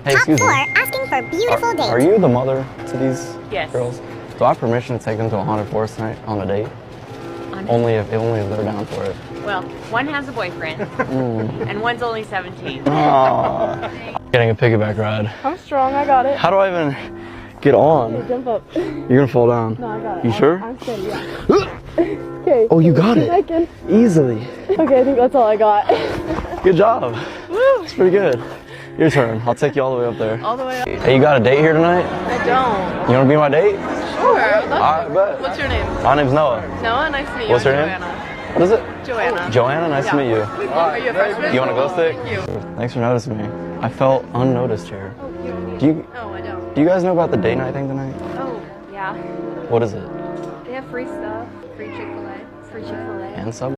Hey, Top excuse 4 me. asking for beautiful dates. Are you the mother to these Yes. girls? Do I have permission to take them to a haunted forest tonight on a date? Only if they're down for it. Well, one has a boyfriend, and one's only 17. Aww. Getting a piggyback ride. I'm strong, I got it. How do I even get on? Jump up. You're gonna fall down. No, I got it. You sure? I'm steady, yeah. Okay. Oh, you got it. I can. Easily. Okay, I think that's all I got. Good job. It's pretty good. Your turn. I'll take you all the way up there. All the way up. Hey, you got a date here tonight? I don't. You wanna be my date? Sure. I would love I bet. What's your name? My name's Noah. Noah, nice to meet you. What's her I'm name? Joanna. What is it? Joanna. Joanna, nice to meet you. Are you a freshman? You want a glow stick? Thank you. Thanks for noticing me. I felt unnoticed here. Do you No, I don't. do you guys know about the date night thing tonight? Oh, yeah. What is it? They have free stuff. Free Chick-fil-A. Free Chick-fil-A. And Subway?